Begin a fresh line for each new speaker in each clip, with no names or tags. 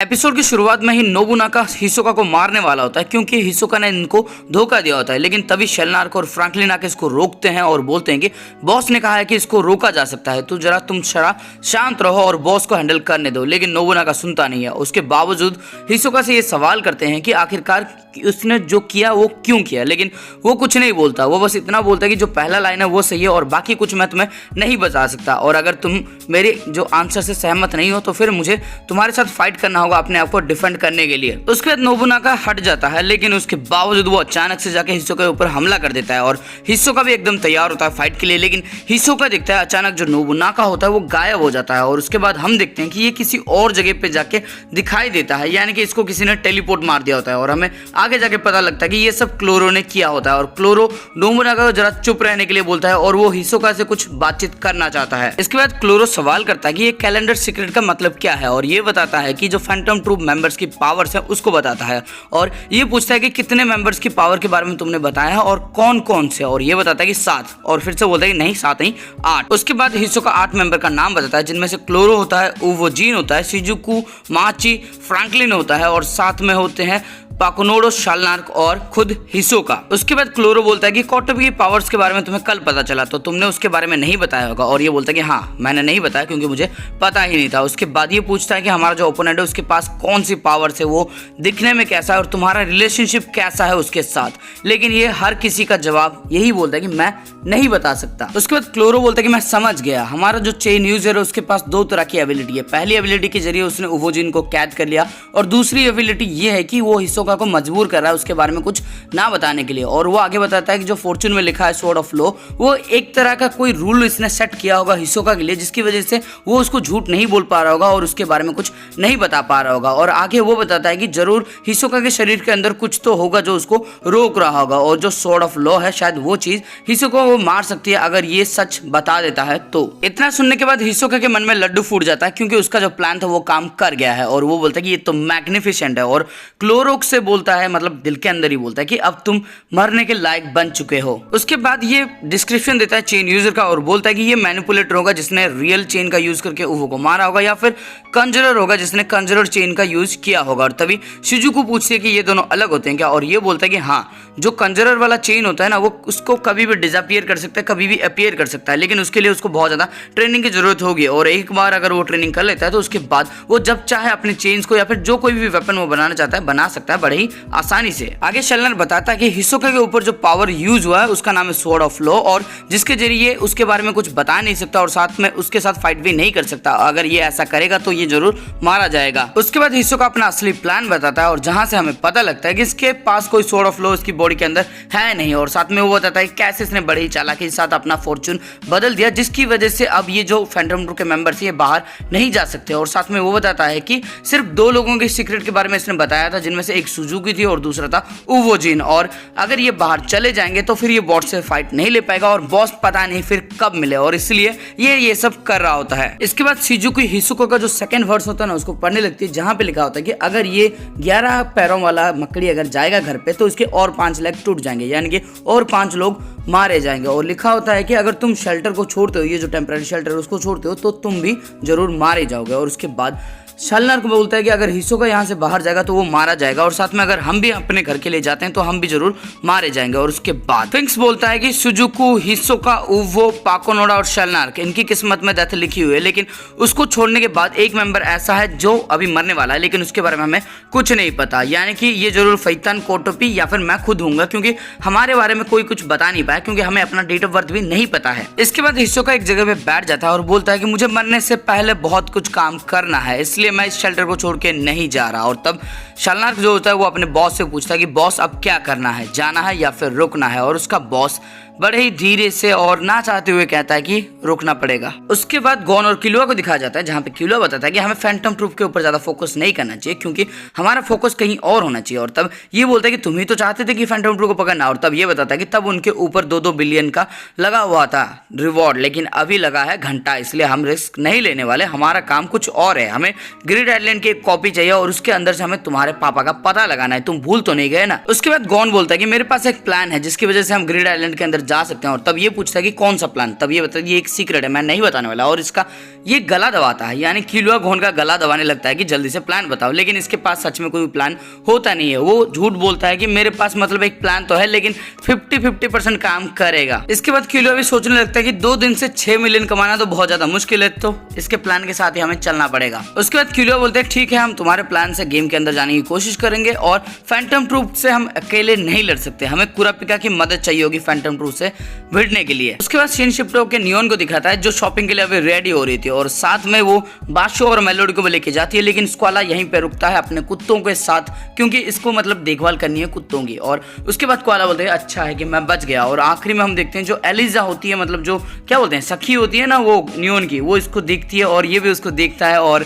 Episode की शुरुआत में ही नोबुनागा हिसोका को मारने वाला होता है क्योंकि हिसोका ने इनको धोखा दिया होता है, लेकिन तभी शेलनार्क और फ्रैंकलिन आके इसको रोकते हैं और बोलते हैं कि बॉस ने कहा है कि इसको रोका जा सकता है, तो जरा तुम शांत रहो और बॉस को हैंडल करने दो। लेकिन नोबुनागा सुनता नहीं है। उसके बावजूद हिसोका से ये सवाल करते हैं कि आखिरकार उसने जो किया वो क्यों किया, लेकिन वो कुछ नहीं बोलता। वो बस इतना बोलता है कि जो पहला लाइन है वो सही है और बाकी कुछ मैं तुम्हें नहीं बता सकता, और अगर तुम मेरे जो आंसर से सहमत नहीं हो तो फिर मुझे तुम्हारे साथ फाइट करना होगा अपने आप को डिफेंड करने के लिए। तो उसके बाद नोबुनागा हट जाता है, लेकिन उसके बावजूद वो अचानक से जाके हिसोका के ऊपर हमला कर देता है और हिसोका भी एकदम तैयार होता है फाइट के लिए। लेकिन हिसोका देखता है अचानक जो नोबुनागा होता है वो गायब हो जाता है, और उसके बाद हम देखते हैं कि ये किसी और जगह पे जाके दिखाई देता है, यानी कि इसको किसी ने टेलीपोर्ट मार दिया होता है। और हमें आगे जाके पता लगता है कि ये सब क्लोरो ने किया होता है, और क्लोरो नोबुनागा को जरा चुप रहने के लिए बोलता है और वो हिसोका से कुछ बातचीत करना चाहता है। इसके बाद क्लोरो सवाल करता है कि ये कैलेंडर सीक्रेट का मतलब क्या है, और ये बताता है कि जो फैंटम ट्रूप मेंबर्स की पावर्स है उसको बताता है, और ये पूछता है कि कितने मेंबर्स की पावर के बारे में तुमने बताया है और कौन कौन से, और ये बताता है कि 7, और फिर से बोलता है कि नहीं 7 नहीं 8। उसके बाद हिसोका 8 मेंबर का नाम बताता है, जिनमें से क्लोरो होता है, उवोजीन होता है, शिजुकु, माची, फ्रैंकलिन होता है, और साथ में होते हैं पाकुनोडो, शेलनार्क और खुद हिसोका। उसके बाद क्लोरो बोलता है कि कोटोबी की पावर्स के बारे में तुम्हें कल पता चला, तो तुमने उसके बारे में नहीं बताया होगा, और ये बोलता है कि हाँ मैंने नहीं बताया क्योंकि मुझे पता ही नहीं था। उसके बाद ये पूछता है कि हमारा जो ओपोनेंट है उसके पास कौन सी पावर्स है, वो दिखने में कैसा है और तुम्हारा रिलेशनशिप कैसा है उसके साथ, लेकिन ये हर किसी का जवाब यही बोलता है कि मैं नहीं बता सकता। उसके बाद क्लोरो बोलता है कि मैं समझ गया, हमारा जो चेन यूजर है उसके पास 2 तरह की एबिलिटी है। पहली एबिलिटी के जरिए उसने उवोजिन को कैद कर लिया, और दूसरी एबिलिटी ये है कि वो हिसोका को मजबूर कर रहा है उसके बारे में कुछ ना बताने के लिए। और वो आगे बताता है कि जो फॉर्चून में लिखा है स्वॉर्ड ऑफ लॉ, वो एक तरह का कोई रूल इसने सेट किया होगा हिसोका के लिए, जिसकी वजह से वो उसको झूठ नहीं बोल पा रहा होगा और उसके बारे में कुछ नहीं बता पा रहा होगा। और आगे वो बताता है कि जरूर हिसोका के शरीर के अंदर कुछ तो होगा जो उसको रोक रहा होगा, और जो स्वॉर्ड ऑफ लॉ है शायद वो चीज हिसोका को मार सकती है अगर ये सच बता देता है तो। इतना सुनने के बाद हिसोका के मन में लड्डू फूट जाता है क्योंकि उसका जो प्लान था वो काम कर गया है, और वो बोलता है कि ये तो मैग्निफिसेंट है, और क्लोरोक से बोलता है, मतलब दिल के अंदर ही बोलता है कि अब तुम मरने के लायक बन चुके हो। उसके बाद ये डिस्क्रिप्शन देता है चेन यूजर का और बोलता है कि ये मैनिपुलेटर होगा जिसने रियल चेन का यूज करके उवो को मारा होगा, या फिर कंजरर होगा जिसने कंजरर चेन का यूज किया होगा। और तभी शिजुकु पूछती है कि ये दोनों अलग होते हैं क्या, और ये बोलता है कि हाँ, जो कंजरर वाला चेन होता है ना वो उसको कभी भी डिसअपीयर कर सकता है, कभी भी अपीयर कर सकता है, लेकिन उसके लिए उसको बहुत ज्यादा ट्रेनिंग की जरूरत होगी, और एक बार अगर वो ट्रेनिंग कर लेता है तो उसके बाद वो जब चाहे अपने चेन्स को या फिर जो कोई भी वेपन वो बनाना चाहता है बना सकता है बड़े ही आसानी से। आगे शेलनार्क बताता है कि हिसोका के ऊपर जो पावर यूज हुआ है उसका नाम है स्वॉर्ड ऑफ लॉ, और जिसके जरिए उसके बारे में कुछ बता नहीं सकता और साथ में उसके साथ फाइट भी नहीं कर सकता। अगर ये ऐसा करेगा तो ये जरूर मारा जाएगा। उसके बाद हिसोका अपना असली प्लान बताता है, और जहां से हमें पता लगता है कि इसके पास कोई स्वॉर्ड ऑफ लॉ इसकी बॉडी के अंदर है नहीं, और साथ में वो बताता है कैसे इसने बड़ी ही चालाकी के साथ अपना फॉर्चून बदल दिया, जिसकी वजह से अब ये जो फैंटम ट्रूप के मेंबर्स ये बाहर नहीं जा सकते। और साथ में वो बताता है कि सिर्फ 2 लोगों के सीक्रेट के बारे में इसने बताया था, जिनमें से एक सुजुकी थी और दूसरा था उवोजिन, और अगर ये बाहर चले जाएंगे तो फिर ये बॉस से फाइट नहीं ले पाएगा और बॉस पता नहीं फिर कब मिले, और इसलिए ये सब कर रहा होता है। इसके बाद शिजुकी हिसोका का जो सेकंड वर्स होता है ना उसको पढ़ने लगती है, जहां पे लिखा होता है कि अगर ये 11 पैरों वाला मकड़ी अगर जाएगा घर पे तो इसके और 5 लेग टूट जाएंगे, यानी कि और 5 लोग मारे जाएंगे। और लिखा होता है कि अगर तुम शेल्टर को छोड़ते हो, ये जो टेम्पररी शेल्टर है उसको छोड़ते हो, तो तुम भी जरूर मारे जाओगे। और उसके बाद शेलनार्क को बोलता है कि अगर हिसोका यहाँ से बाहर जाएगा तो वो मारा जाएगा, और साथ में अगर हम भी अपने घर के लिए जाते हैं तो हम भी जरूर मारे जाएंगे। और उसके बाद फिंक्स बोलता है कि सुजुकु, हिसोका, उवो, पाकुनोडा और शेलनार्क इनकी किस्मत में डेथ लिखी हुई है, लेकिन उसको छोड़ने के बाद एक मेंबर ऐसा है जो अभी मरने वाला है, लेकिन उसके बारे में हमें कुछ नहीं पता, यानी कि ये जरूर फैतान, कोटोपी या फिर मैं खुद हूँगा, क्योंकि हमारे बारे में कोई कुछ बता नहीं पाया क्योंकि हमें अपना डेट ऑफ बर्थ भी नहीं पता है। इसके बाद हिसोका एक जगह पे बैठ जाता है और बोलता है कि मुझे मरने से पहले बहुत कुछ काम करना है, इसलिए मैं इस शेल्टर को छोड़ के नहीं जा रहा। और तब शेलनार्क जो होता है वो अपने बॉस से पूछता है कि बॉस अब क्या करना है, जाना है या फिर रुकना है, और उसका बॉस बड़े ही धीरे से और ना चाहते हुए कहता है कि रुकना पड़ेगा। उसके बाद गॉन और किलुआ को दिखाया जाता है, जहां पे किलुआ बताता है कि हमें फैंटम ट्रूप के ऊपर ज्यादा फोकस नहीं करना चाहिए क्योंकि हमारा फोकस कहीं और होना चाहिए। और तब ये बोलता है कि तुम ही तो चाहते थे कि फैंटम ट्रूप को पकड़ना, और तब ये बताता है कि तब उनके ऊपर 2-2 बिलियन का लगा हुआ था रिवॉर्ड, लेकिन अभी लगा है घंटा, इसलिए हम रिस्क नहीं लेने वाले, हमारा काम कुछ और है। हमें ग्रिड आइलैंड की एक कॉपी चाहिए और उसके अंदर से हमें तुम्हारे पापा का पता लगाना है, तुम भूल तो नहीं गए ना। उसके बाद गॉन बोलता है कि मेरे पास एक प्लान है जिसकी वजह से हम ग्रिड आइलैंड के अंदर जा सकते हैं। और तब ये पूछता है कि कौन सा प्लान, तब ये बताता है ये एक सीक्रेट है, मैं नहीं बताने वाला। और इसका ये गला दबाता है, यानी किलुआ गोन का गला दबाने लगता है कि जल्दी से प्लान बताओ। लेकिन इसके पास सच में कोई प्लान होता नहीं है। वो झूठ बोलता है कि मेरे पास मतलब एक प्लान तो है लेकिन 50-50% काम करेगा। इसके बाद किलुआ भी सोचने लगता है कि 2 दिन से 6 मिलियन कमाना तो बहुत ज्यादा मुश्किल है, तो इसके प्लान के साथ ही हमें चलना पड़ेगा। उसके बाद किलुआ बोलते हैं ठीक है, हम तुम्हारे प्लान से गेम के अंदर जाने की कोशिश करेंगे और फैंटम ट्रूप से हम अकेले नहीं लड़ सकते, हमें कुरापिका की मदद चाहिए होगी फैंटम ट्रूप से भिड़ने के लिए। उसके बाद शिन शिप्टो के नियोन को दिखाता है जो शॉपिंग के लिए अभी रेडी हो रही थी और साथ में वो बाशो और मेलोडी को भी लेके जाती है। लेकिन स्क्वाला यहीं पे रुकता है अपने कुत्तों के साथ, क्योंकि इसको मतलब देखभाल करनी है कुत्तों की। और उसके बाद क्वाला बोलते हैं अच्छा है कि मैं बच गया। और आखिरी में हम देखते हैं जो एलिजा होती है, मतलब जो क्या बोलते हैं सखी होती है ना वो नियोन की, वो इसको देखती है और ये भी उसको देखता है और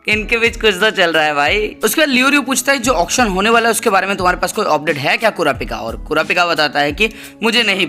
इनके बीच कुछ तो चल रहा है भाई। उसके बाद लियोरियो पूछता है जो ऑक्शन होने वाला है उसके बारे में तुम्हारे पास कोई अपडेट है क्या कुरापिका? और कुरापिका बताता है कि मुझे नहीं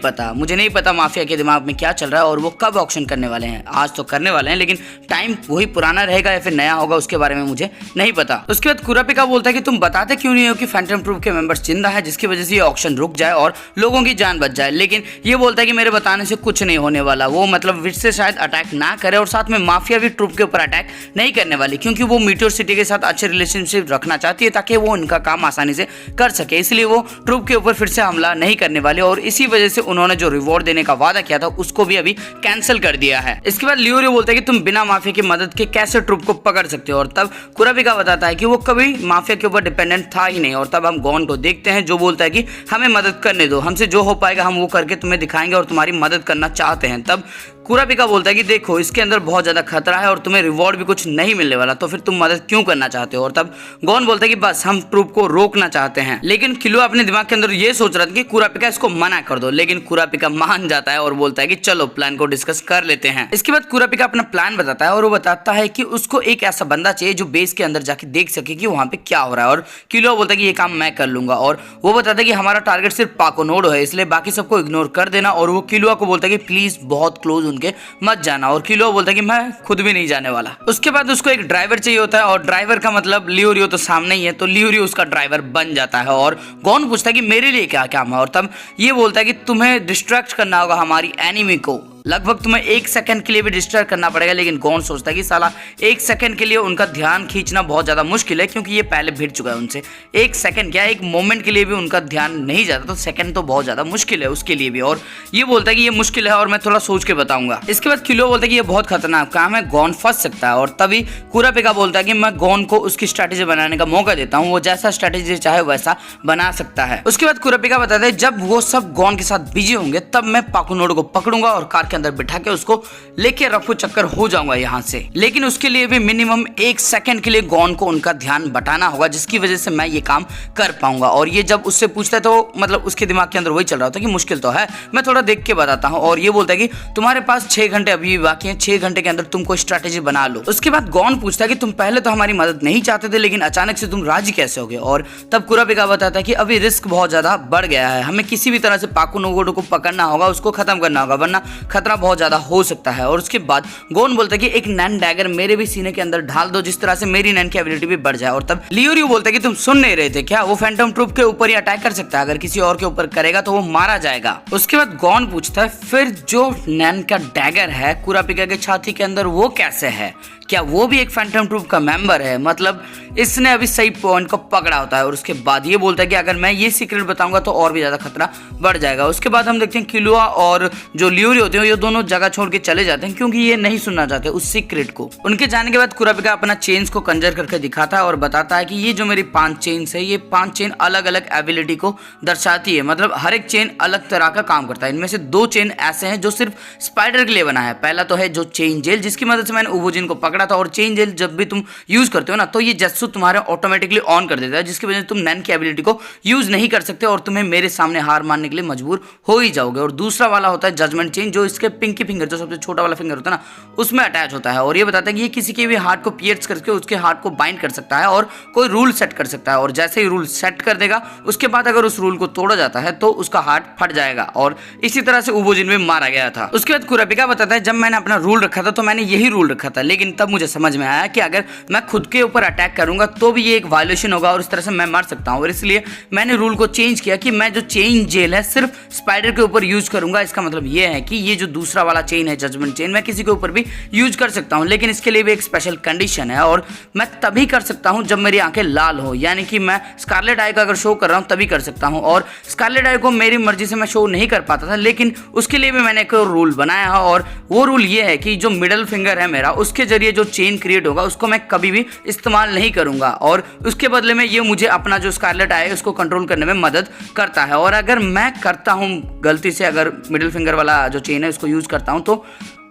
पता माफिया के दिमाग में क्या चल रहा है और वो कब ऑक्शन करने वाले हैं। आज तो करने वाले हैं लेकिन टाइम वही पुराना रहेगा या फिर नया होगा उसके बारे में मुझे नहीं पता। उसके बाद कुरापिका बोलता है कि तुम बताते क्यों नहीं हो कि फैंटम ट्रूप के मेंबर्स जिंदा है जिसकी वजह से ये ऑक्शन रुक जाए और लोगों की जान बच जाए। लेकिन ये बोलता है कि मेरे बताने से कुछ नहीं होने वाला, वो मतलब विट से शायद अटैक ना करे और साथ में माफिया भी ट्रूप के ऊपर अटैक नहीं करने वाली, क्योंकि वो मीटियोर सिटी के साथ अच्छे रिलेशनशिप रखना चाहती है ताकि वो उनका काम आसानी से कर सके, इसलिए वो ट्रूप के ऊपर फिर से हमला नहीं करने वाले। और इसी वजह से उन्होंने जो रिवॉर्ड देने का वादा किया था उसको भी अभी कैंसिल कर दिया है। इसके बाद लियोरियो बोलता है कि तुम बिना माफिया की मदद के कैसे ट्रूप को पकड़ सकते हो। और तब कुरापिका बताता है कि वो कभी माफिया के ऊपर डिपेंडेंट था ही नहीं। और तब हम गॉन को देखते हैं जो बोलता है कि हमें मदद करने दो, हमसे जो हो पाएगा हम वो करके तुम्हें दिखाएंगे और तुम्हारी मदद करना चाहते हैं। तब कुरापिका बोलता है कि देखो इसके अंदर बहुत ज्यादा खतरा है और तुम्हें रिवॉर्ड भी कुछ नहीं मिलने वाला, तो फिर तुम मदद क्यों करना चाहते हो। और तब गॉन बोलता है कि बस हम ट्रूप को रोकना चाहते हैं। लेकिन किलुआ अपने दिमाग के अंदर ये सोच रहा था कि कुरापिका इसको मना कर दो, लेकिन कुरापिका मान जाता है और बोलता है कि चलो प्लान को डिस्कस कर लेते हैं। इसके बाद कुरापिका अपना प्लान बताता है और वो बताता है कि उसको एक ऐसा बंदा चाहिए जो बेस के अंदर जाके देख सके कि वहां पे क्या हो रहा है। और किलुआ बोलता है कि ये काम मैं कर लूंगा। और वो बताता है कि हमारा टारगेट सिर्फ पाकोनोडो है, इसलिए बाकी सबको इग्नोर कर देना। और वो किलुआ को बोलता है कि प्लीज बहुत क्लोज उनके मत जाना। और किलुआ बोलता है कि मैं खुद भी नहीं जाने वाला। उसके बाद उसको एक ड्राइवर चाहिए होता है और ड्राइवर का मतलब लियोरियो तो सामने ही है, तो लियोरियो उसका ड्राइवर बन जाता है। और गॉन पूछता है कि मेरे लिए क्या काम है। और तब ये बोलता है कि तुम्हें डिस्ट्रैक्ट करना होगा हमारी एनिमी को, लगभग तुम्हें 1 सेकंड के लिए भी डिस्ट्रैक्ट करना पड़ेगा। लेकिन गॉन सोचता है कि साला 1 सेकंड के लिए उनका ध्यान खींचना बहुत ज्यादा मुश्किल है, क्योंकि ये पहले भिड़ चुका है उनसे। 1 सेकंड क्या, 1 मोमेंट के लिए भी उनका ध्यान नहीं जाता, तो सेकंड तो बहुत ज्यादा मुश्किल है उसके लिए भी। और ये बोलता है कि ये मुश्किल है और मैं थोड़ा सोच के बताऊंगा। इसके बाद किलुआ बोलता है कि ये बहुत खतरनाक काम है, गॉन फंस सकता है। और तभी कुरापिका बोलता है कि मैं गॉन को उसकी स्ट्रेटेजी बनाने का मौका देता हूँ, वो जैसा स्ट्रेटेजी चाहे वैसा बना सकता है। उसके बाद कुरापिका बताता है जब वो सब गॉन के साथ बिजी होंगे तब मैं पाकुनोडो को पकड़ूंगा और कार के अंदर बिठा के उसको लेके रफू चक्कर हो जाऊंगा यहाँ से। लेकिन उसके लिए भी मिनिमम 1 सेकंड के लिए गॉन को उनका ध्यान बटाना होगा, जिसकी वजह से मैं ये काम कर पाऊंगा। और ये जब उससे पूछता है तो मतलब उसके दिमाग के अंदर वही चल रहा होता है कि मुश्किल तो है, मैं थोड़ा देख के बताता हूँ। और ये बोलता है कि तुम्हारे पास 6 घंटे अभी भी बाकी हैं, 6 घंटे के अंदर तुम कोई स्ट्रेटेजी बना लो। उसके बाद गॉन पूछता है कि तुम पहले तो हमारी मदद नहीं चाहते थे, लेकिन अचानक से तुम राजी कैसे हो गए। और तब कुरापिका बताता है कि अभी रिस्क बहुत ज्यादा बढ़ गया है, हमें किसी भी तरह से पाकुनोडो को पकड़ना होगा, उसको खत्म करना होगा, वरना खतरा बहुत ज्यादा हो सकता है। और उसके बाद गॉन बोलता है कि एक नैन डैगर मेरे भी सीने के अंदर ढाल दो, जिस तरह से मेरी नैन की एबिलिटी भी बढ़ जाए। और तब लियोरियो बोलता है कि तुम सुन नहीं रहे थे क्या, वो फैंटम ट्रूप के ऊपर ही अटैक कर सकता है, अगर किसी और के ऊपर करेगा तो वो मारा जाएगा। उसके बाद गॉन पूछता है फिर जो नैन का डैगर है कुरापिका के छाती के अंदर वो कैसे है, क्या वो भी एक फैंटम ट्रूप का मेंबर है। मतलब इसने अभी सही पॉइंट को पकड़ा होता है। और उसके बाद ये बोलता है कि अगर मैं ये सीक्रेट बताऊंगा तो और भी ज्यादा खतरा बढ़ जाएगा। उसके बाद हम देखते हैं किलुआ और जो लियोरियो होते हैं ये दोनों जगह छोड़ के चले जाते हैं, क्योंकि ये नहीं सुनना चाहते उस सीक्रेट को। उनके जाने के बाद कुरापिका अपना चेन्स को कंजर करके दिखाता है और बताता है कि ये जो मेरी 5 चेन्स है, ये 5 चेन अलग अलग एबिलिटी को दर्शाती है, मतलब हर एक चेन अलग तरह का काम करता है। इनमें से 2 चेन ऐसे हैं जो सिर्फ स्पाइडर के लिए बना है। पहला तो है जो चेन जेल, जिसकी मदद से मैंने उबोजिन को पकड़ा था। और चेन जेल जब भी तुम यूज करते हो ना तो ये जस्सू तुम्हारे ऑटोमेटिकली ऑन कर देता है, जिसकी वजह से तुम नैन की एबिलिटी को यूज नहीं कर सकते और तुम्हें मेरे सामने हार मानने के लिए मजबूर हो ही जाओगे। और दूसरा वाला होता है जजमेंट चेन, जो इसके पिंकी फिंगर, जो सबसे छोटा वाला फिंगर होता है ना, उसमें अटैच होता है। और ये बताता है कि ये किसी के भी हार्ट को पियर्स करके उसके हार्ट को बाइंड कर सकता है और कोई रूल सेट कर सकता है। और जैसे ही रूल सेट कर देगा उसके बाद अगर उस रूल को तोड़ा जाता है तो उसका हार्ट फट जाएगा। और इसी तरह से उबोजिन में मारा गया था। उसके बाद कुरापिका बताता है जब मैंने अपना रूल रखा था तो मैंने यही रूल रखा था, लेकिन तब तब मुझे समझ में आया कि अगर मैं खुद के ऊपर अटैक करूंगा तो भी ये एक वायलेशन होगा और इस तरह से मैं मर सकता हूँ। और इसलिए मैंने रूल को चेंज किया कि मैं जो चेन जेल है सिर्फ स्पाइडर के ऊपर यूज करूंगा। इसका मतलब ये है कि ये जो दूसरा वाला चेन है जजमेंट चेन, मैं किसी के ऊपर भी यूज कर सकता हूँ, लेकिन इसके लिए भी एक स्पेशल कंडीशन है और मैं तभी कर सकता हूँ जब मेरी आंखें लाल हो, यानी कि मैं स्कारलेट आई का अगर शो कर रहा हूँ तभी कर सकता हूँ। और स्कारलेट आई को मेरी मर्जी से मैं शो नहीं कर पाता था, लेकिन उसके लिए भी मैंने एक रूल बनाया है और वो रूल ये है कि जो मिडल फिंगर है मेरा, उसके जरिए जो चेन क्रिएट होगा उसको मैं कभी भी इस्तेमाल नहीं करूंगा और उसके बदले में ये मुझे अपना जो स्कारलेट आई है उसको कंट्रोल करने में मदद करता है। और अगर मैं करता हूँ गलती से, अगर मिडिल फिंगर वाला जो चेन है उसको यूज करता हूँ तो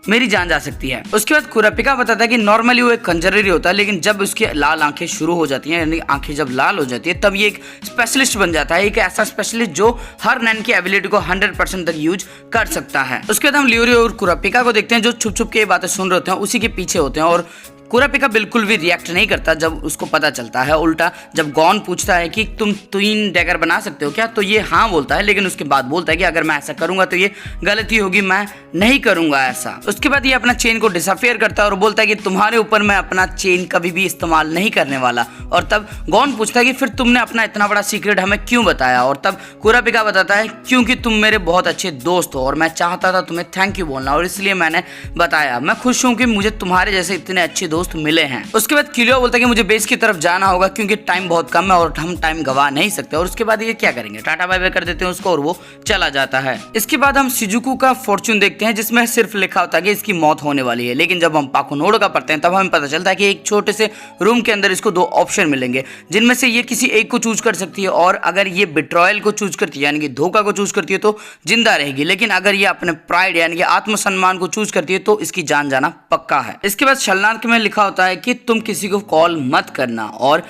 मेरी जान जा सकती है। उसके बाद कुरापिका बताता है कि नॉर्मली वो एक कंजररी होता है, लेकिन जब उसकी लाल आंखें शुरू हो जाती हैं, यानी आंखें जब लाल हो जाती है, तब ये एक स्पेशलिस्ट बन जाता है, एक ऐसा स्पेशलिस्ट जो हर नैन की एबिलिटी को 100% तक यूज कर सकता है। उसके बाद हम लियोरी और कुरापिका को देखते हैं जो छुप छुप के ये बातें सुन रहे होते हैं, उसी के पीछे होते हैं। और कुरापिका बिल्कुल भी रिएक्ट नहीं करता जब उसको पता चलता है। उल्टा जब गॉन पूछता है कि तुम 3 डैगर बना सकते हो क्या, तो ये हाँ बोलता है, लेकिन उसके बाद बोलता है कि अगर मैं ऐसा करूंगा तो ये गलती होगी, मैं नहीं करूंगा ऐसा। उसके बाद ये अपना चेन को डिसअपियर करता है और बोलता है कि तुम्हारे ऊपर मैं अपना चेन कभी भी इस्तेमाल नहीं करने वाला। और तब गॉन पूछता है कि फिर तुमने अपना इतना बड़ा सीक्रेट हमें क्यों बताया, और तब कुरापिका बताता है क्योंकि तुम मेरे बहुत अच्छे दोस्त हो और मैं चाहता था तुम्हें थैंक यू बोलना और इसलिए मैंने बताया। मैं खुश हूँ कि मुझे तुम्हारे जैसे इतने अच्छे दोस्त मिले हैं। उसके बाद किलियो बोलता है कि मुझे बेस की तरफ जाना होगा क्योंकि टाइम बहुत कम है और हम टाइम गवा नहीं सकते। और उसके बाद ये क्या करेंगे, टाटा बाय बाय कर देते हैं उसको और वो चला जाता है। इसके बाद हम शिजुको का फॉर्च्यून देखते हैं जिसमें सिर्फ लिखा होता है कि इसकी मौत होने वाली है, लेकिन जब हम पाकुनोड का पढ़ते हैं तब हमें पता चलता है कि एक छोटे से रूम के अंदर इसको 2 ऑप्शन मिलेंगे जिनमें से ये किसी एक को चूज कर सकती है और अगर ये बिट्रॉयल को चूज करती है यानी कि धोखा को चूज करती है तो जिंदा रहेगी, लेकिन अगर ये अपने प्राइड यानी कि आत्मसम्मान को चूज करती है तो इसकी जान जाना पक्का है। इसके बाद शलनार्क में लिखा होता है कि तुम किसी को कॉल मत करना और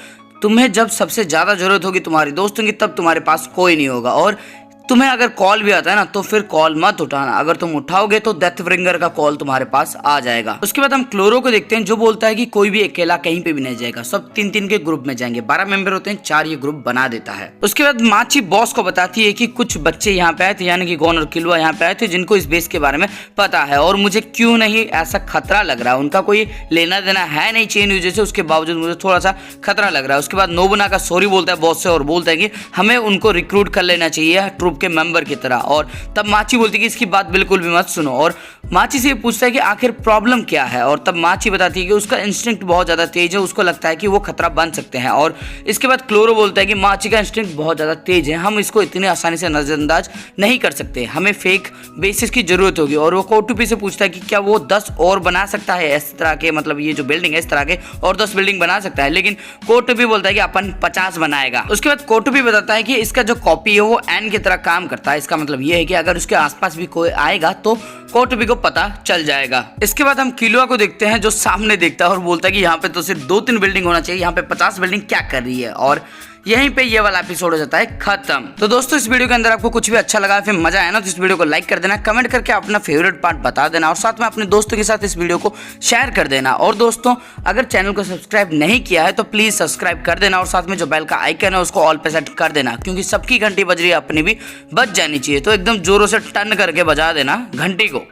तुम्हें जब सबसे ज्यादा जरूरत होगी तुम्हारे दोस्तों की तब तुम्हारे पास कोई नहीं होगा, और तुम्हें अगर कॉल भी आता है ना तो फिर कॉल मत उठाना, अगर तुम उठाओगे तो डेथब्रिंगर का कॉल तुम्हारे पास आ जाएगा। उसके बाद हम क्लोरो को देखते हैं जो बोलता है कि कोई भी अकेला कहीं पे भी नहीं जाएगा, सब 3-3 के ग्रुप में जाएंगे। 12 मेंबर होते हैं, 4 ये ग्रुप बना देता है। उसके बाद माची बॉस को बताती है कि कुछ बच्चे यहाँ पे आए थे यानी कि गॉन और किलवा यहाँ पे आए थे जिनको इस बेस के बारे में पता है और मुझे क्यों नहीं ऐसा खतरा लग रहा है, उनका कोई लेना देना है नहीं चेन यूजर से, उसके बावजूद मुझे थोड़ा सा खतरा लग रहा है। उसके बाद नोबुनागा सॉरी बोलता है बॉस से और बोलता है कि हमें उनको रिक्रूट कर लेना चाहिए ट्रूप के मेंबर की तरह। और तब माची बोलती है कि इसकी बात बिल्कुल भी मत सुनो और माची से पूछता है कि आखिर प्रॉब्लम क्या है, और तब माची बताती है कि उसका इंस्टिंक्ट बहुत ज्यादा तेज है, उसको लगता है कि वो खतरा बन सकते हैं। और इसके बाद क्लोरो बोलता है कि माची का इंस्टिंक्ट बहुत ज्यादा तेज है, हम इसको इतनी आसानी से नजरअंदाज नहीं कर सकते, हमें फेक बेसिस की जरूरत होगी। और वो कोटुपी से पूछता है कि क्या वो 10 और बना सकता है इस तरह के, मतलब ये जो बिल्डिंग है इस तरह के और 10 बिल्डिंग बना सकता है, लेकिन कोटुपी बोलता है कि अपन 50 बनाएगा। उसके बाद कोटुपी बताता है कि इसका जो कॉपी है वो एन की तरह काम करता है, इसका मतलब ये है कि अगर उसके आसपास भी कोई आएगा तो कोटुपी को पता चल जाएगा। इसके बाद हम किलुआ को देखते हैं जो सामने देखता है और बोलता है कि यहाँ पे तो सिर्फ 2-3 बिल्डिंग होना चाहिए, यहाँ पे 50 बिल्डिंग क्या कर रही है। और यहीं पे ये वाला एपिसोड हो जाता है खत्म। तो दोस्तों इस वीडियो के अंदर आपको कुछ भी अच्छा लगा फिर मजा आया ना तो इस वीडियो को लाइक कर देना, कमेंट करके अपना फेवरेट पार्ट बता देना और साथ में अपने दोस्तों के साथ इस वीडियो को शेयर कर देना। और दोस्तों अगर चैनल को सब्सक्राइब नहीं किया है तो प्लीज सब्सक्राइब कर देना और साथ में जो बेल का आइकन है उसको ऑल पे सेट कर देना, क्योंकि सबकी घंटी बज रही है अपनी भी बज जानी चाहिए, तो एकदम जोरों से टन करके बजा देना घंटी को।